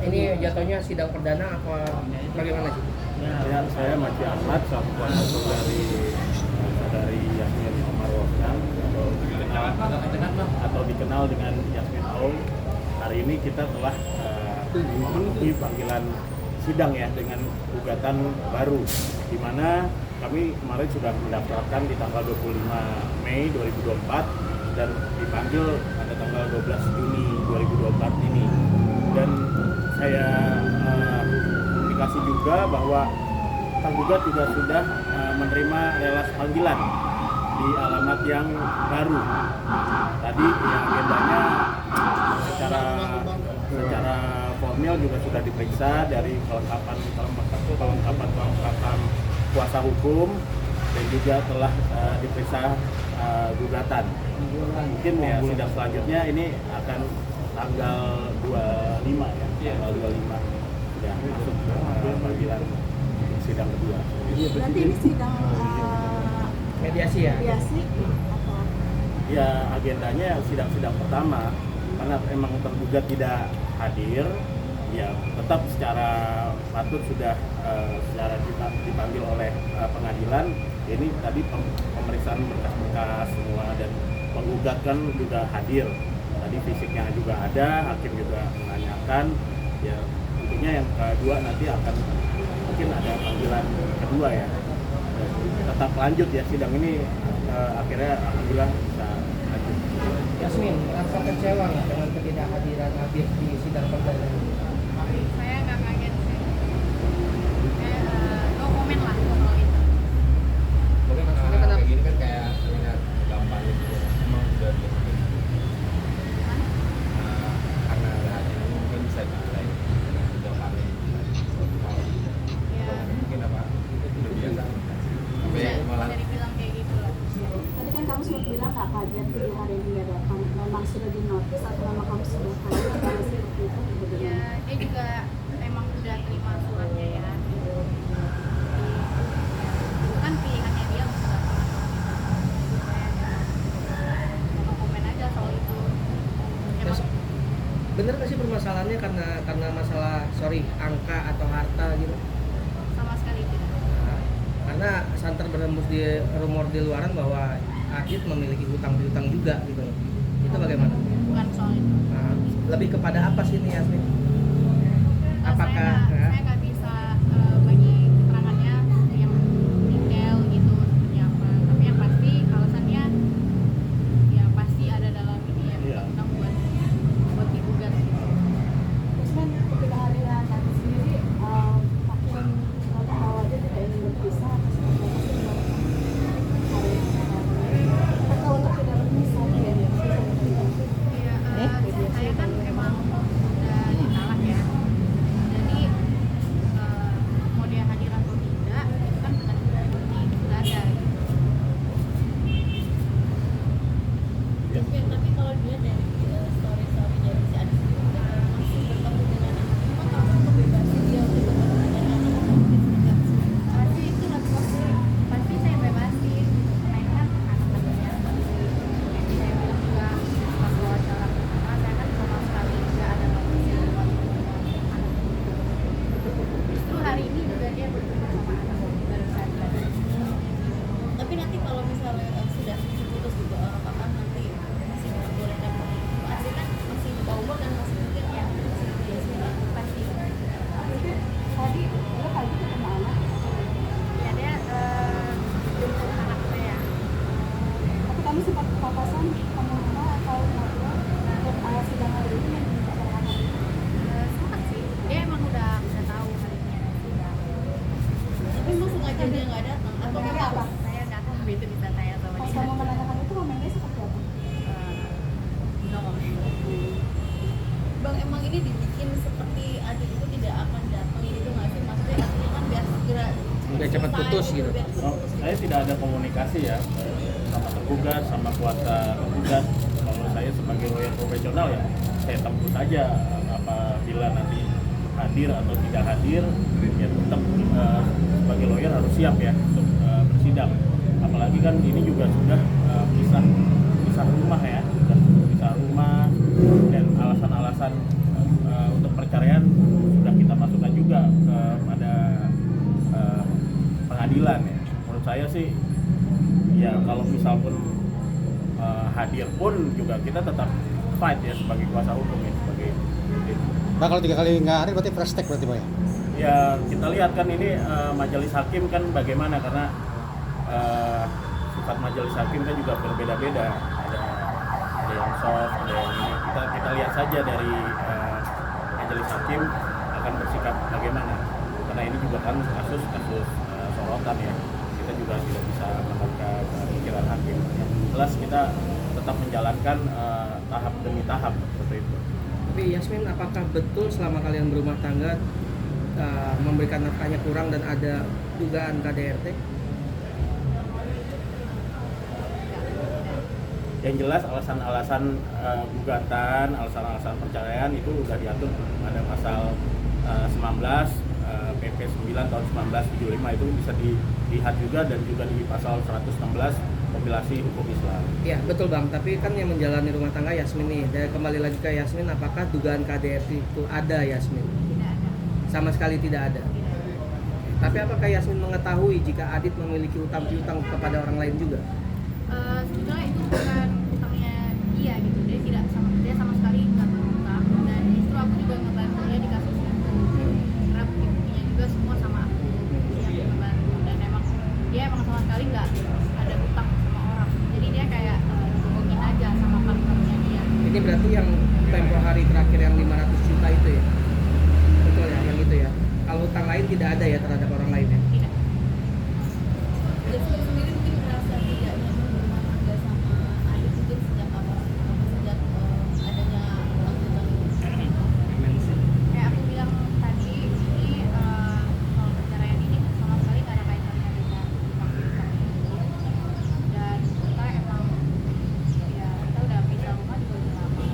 Ini jatuhnya sidang perdana apa bagaimana sih? Ya, saya Maji Ahmad, selaku kuasa hukum dari Yasmin Omar Wosnan atau dikenal dengan Yasmin Aung. Hari ini kita telah memenuhi panggilan sidang ya dengan gugatan baru, di mana kami kemarin sudah mendaftarkan di tanggal 25 Mei 2024 dan dipanggil pada tanggal 12 Juni 2024 ini. Dan saya komunikasi juga bahwa tergugat juga sudah menerima relas panggilan di alamat yang baru. Tadi yang agendanya secara formil juga sudah diperiksa dari kelengkapan kuasa hukum dan juga telah diperiksa gugatan. Mungkin ya sidang selanjutnya ini akan tanggal 25 ya, tanggal 25 sudah masuk panggilan sidang kedua. Berarti ini sidang Mediasi ya? mediasi atau? Ya, agendanya sidang pertama, karena emang tergugat tidak hadir, ya tetap secara patut sudah secara dipanggil oleh pengadilan. Ini tadi pemeriksaan berkas-berkas semua dan penggugat kan juga hadir. Tadi fisiknya juga ada, hakim juga menanyakan. Ya tentunya yang kedua nanti akan mungkin ada panggilan kedua ya. Tetap lanjut ya sidang ini, akhirnya alhamdulillah bisa lanjut. Yasmin, rasa kecewa nggak dengan ketidakhadiran Habib di sidang perdana ini? Saya nggak kaget sih. No comment lah soal itu. Mungkin Maksudnya kenapa? kayak gini kan kayak lihat gampang gitu. Emang udah biasa. Karena ada hadir mungkin bisa dinilai udah kami Ya, mungkin apa udah biasa. Sampai malah bisa dibilang kayak gitu lah. Tadi kan kamu sempat bilang nggak kaget di hari ini nggak datang. Memang sudah dinotis atau memang kamu sudah kaget kalau seperti itu? Ya, dia juga emang udah terima suratnya ya. Itu kan pilihannya dia untuk datang atau tidak. No comment aja soal itu. Terus, Emang bener nggak sih permasalahannya karena masalah angka atau harta gitu? sama sekali tidak. Nah, karena santer berhembus di rumor di luaran bahwa Adit memiliki hutang piutang juga gitu. Itu bagaimana? Bukan soal itu. Nah, lebih kepada apa sih ini Yasmin? Apakah saya nggak bisa bagi keterangannya yang detail gitu seperti apa, tapi yang pasti alasannya ya pasti ada dalam ini ya Iya. undang buat digugat gitu. Terus kan ketika hari nanti sendiri hakim tahu aja tidak ingin berpisah atau seperti apa sih hari ini? Atau untuk tidak berpisah ya? Ya, saya kan emang udah ditalak ya, jadi mau dia hadir atau tidak itu kan benar sudah ada gitu. Tapi kalau dilihat dari story-storynya si Adit masih bertemu dengan anak, memang kamu membebasi dia untuk bertemu dengan anak atau mungkin tidak? Pasti itu pasti saya bebasin, karena kan anak-anaknya yang saya bilang juga pas wawancara pertama saya kan sama sekali nggak ada notis yang buat anak. Justru hari ini juga dia bertemu sama anak baru saja. Tapi nanti kalau misalnya sudah diputus gitu, apakah nanti masih membolehkan masih kan masih di bawah umur dan masih mungkin ya masih dia sendiri Pasti Berarti tadi dia pagi ketemu anak, ya dia jemput anak saya. tapi kamu sempat papasan kamu mana atau ngobrol untuk sidang hari ini yang dibicarakan hari ini? Sempat sih, dia emang udah tahu hari ini ada sidang. tapi memang sengaja dia nggak datang atau Komennya memang apa? Saya nggak tahu itu bisa tanya sama Pas dia. kamu menanyakan itu komennya seperti apa? No comment. Bang, emang ini dibikin seperti Adit itu tidak akan datang gitu nggak sih? Maksudnya artinya kan biar segera Biar cepat selesai putus gitu. biar Oh, saya tidak ada komunikasi ya sama tergugat, sama kuasa tergugat. Kalau saya sebagai lawyer profesional ya saya tempuh saja apabila nanti hadir atau tidak hadir, ya tetap sebagai lawyer harus siap ya untuk bersidang. Apalagi kan ini juga sudah pisah rumah ya, sudah pisah rumah dan alasan-alasan untuk perceraian juga pada pengadilan ya. Menurut saya sih ya kalau misal pun hadir pun juga kita tetap fight ya sebagai kuasa hukum ya, sebagai Nah kalau 3 kali nggak hadir berarti fresh take berarti Pak ya? ya kita lihat kan ini majelis hakim kan bagaimana, karena sifat majelis hakim kan juga berbeda-beda, ada yang soft, ada yang ini. Kita lihat saja dari majelis hakim akan bersikap bagaimana, karena ini juga kan kasus sorotan ya, kita juga tidak bisa menangkap pikiran hakim. Yang jelas kita tetap menjalankan tahap demi tahap seperti itu. Tapi Yasmin, apakah betul selama kalian berumah tangga memberikan nafkahnya kurang dan ada dugaan KDRT? Yang jelas alasan-alasan gugatan, alasan-alasan perceraian itu sudah diatur pada pasal 19 PP 9 tahun 1975, itu bisa dilihat juga, dan juga di pasal 116 kompilasi hukum Islam. Ya betul Bang, tapi kan yang menjalani rumah tangga Yasmin nih. Dan kembali lagi ke Yasmin, apakah dugaan KDRT itu ada Yasmin? Tidak ada. Sama sekali tidak ada. Tapi apakah Yasmin mengetahui jika Adit memiliki utang piutang kepada orang lain juga? Sebetulnya itu bukan utangnya dia gitu, dia sama sekali nggak berutang, dan justru aku juga ngebantu dia di kasus itu, karena bukti-buktinya juga semua sama aku yang ngebantu, dan dia emang sama sekali nggak ada utang sama orang, jadi dia kayak bohongin aja sama partnernya dia. Ini berarti yang tempo hari terakhir yang 500 juta itu ya? Betul ya, yang itu ya? Kalau utang lain tidak ada ya terhadap orang lain ya? Tidak. Jasmine sendiri mungkin merasa tidak nyaman berumah tangga sama Adit mungkin sejak awal, sejak adanya utang-utang ini. Kayak aku bilang tadi, ini soal perceraian ini sama sekali nggak ada kaitannya dengan utang-utang itu, dan kita emang ya kita udah pisah rumah juga udah lama,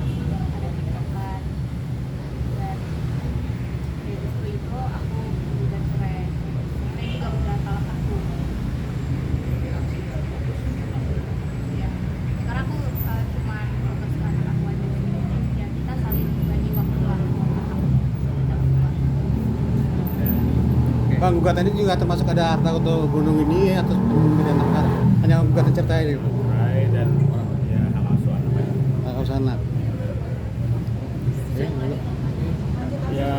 ada tiktokan, dan ya justru itu aku udah cerai, karena juga udah salah aku. Ya, karena aku cuma fokus ke anak aku aja sih, ya kita saling bagi waktu lah untuk anak kita berdua. Bang, gugatan ini juga termasuk ada harta untuk gunung ini atau pemberian nafkah? Hanya gugatan cerai ini, Cerai dan ya hak asuh anak. hak asuh anak. Ya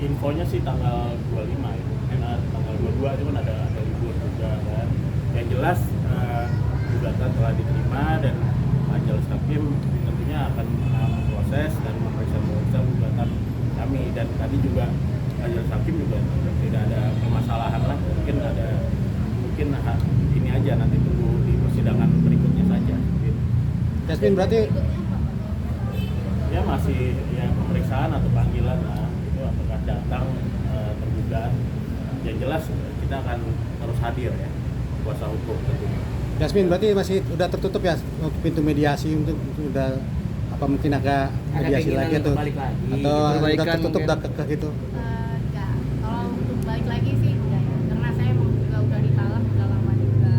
infonya sih tanggal 25 ya, karena tanggal 22 cuman ada libur juga kan. Yang jelas gugatan telah diterima dan majelis hakim tentunya akan memproses dan memeriksa gugatan kami, dan tadi juga majelis hakim juga tidak ada permasalahan lah, mungkin ini aja, nanti tunggu di persidangan berikutnya saja gitu. Yasmin berarti Ya masih ya pemeriksaan atau panggilan lah, itu apakah datang tergugat. Yang jelas kita akan terus hadir ya, kuasa hukum tentunya. Yasmin berarti masih udah tertutup ya untuk pintu mediasi, untuk udah apa mungkin agak mediasi keinginan lagi atau balik lagi, atau udah perbaikan tertutup mungkin. udah kekeh gitu. Enggak, kalau untuk balik lagi sih enggak ya, karena saya emang juga udah ditalak udah lama juga.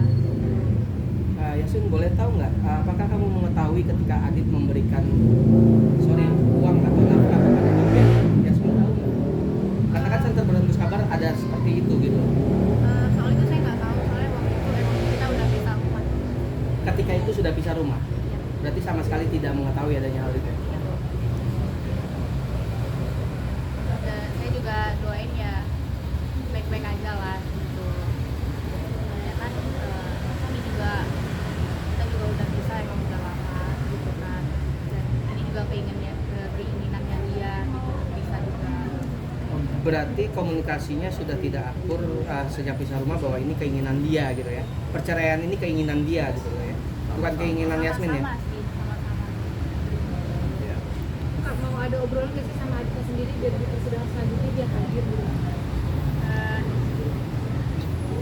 Yasmin, boleh tahu nggak, apakah kamu mengetahui ketika Adit memberikan uang atau nafkah kepada Nobel? Yasmin tahu nggak? Karena kan center berhembus kabar ada seperti itu gitu. Soal itu saya nggak tahu, soalnya waktu itu emang kita udah pisah rumah. Ketika itu sudah pisah rumah, Ya. berarti sama sekali tidak mengetahui adanya hal itu. Saya juga doain ya baik-baik aja lah gitu. Soalnya kan ini juga kita juga udah pisah emang udah lama gitu kan, dan ini juga keinginannya dia gitu bisa juga. Berarti komunikasinya sudah tidak akur sejak pisah rumah bahwa ini keinginan dia gitu ya. Perceraian ini keinginan dia gitu ya. Bukan keinginan Yasmin ya. Sama-sama sih, sama-sama. Kak, mau ada obrolan nggak sih sama Aditnya sendiri biar di persidangan selanjutnya dia hadir gitu? Eh,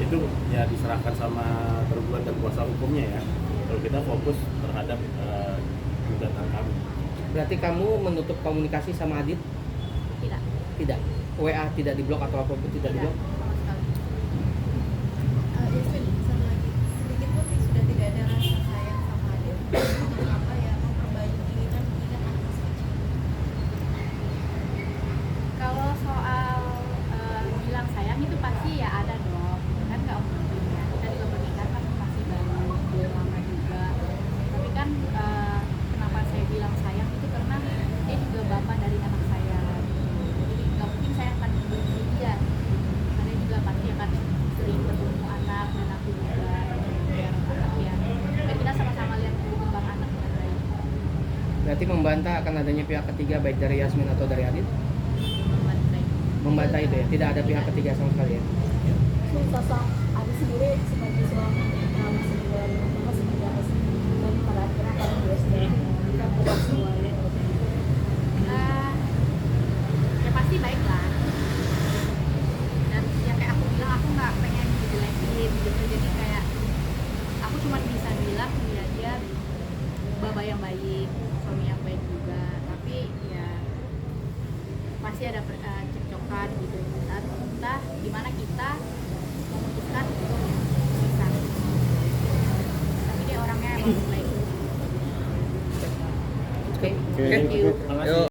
Itu ya diserahkan sama tergugat dan kuasa hukumnya ya. Kalau kita fokus terhadap gugatan kami. Berarti kamu menutup komunikasi sama Adit? tidak, Tidak. WA tidak diblok atau apapun tidak diblok? sama sekali. Jasmine, satu lagi, sedikit pun sudah tidak ada rasa sayang sama Adit. Untuk apa ya memperbaiki mengingat anak masih kecil. Kalau soal Berarti membantah akan adanya pihak ketiga baik dari Yasmin atau dari Adit? Membantai. Membantah itu ya, tidak ada pihak ketiga sama sekali ya? Sosok Adi sendiri sebagai suami masih di dalam rumah seperti apa sih? Dan pada akhirnya kalau dia sudah menikah semuanya Ya pasti baik lah. Dan ya kayak aku bilang, aku nggak pengen dijelekin gitu, jadi kayak aku cuma bisa bilang ya dia baba yang baik, suami yang baik juga, tapi ya pasti ada cekcokan gitu, entah gimana kita memutuskan untuk pisah, tapi dia orangnya emang baik. Oke. Oke. Thank you. Terima kasih.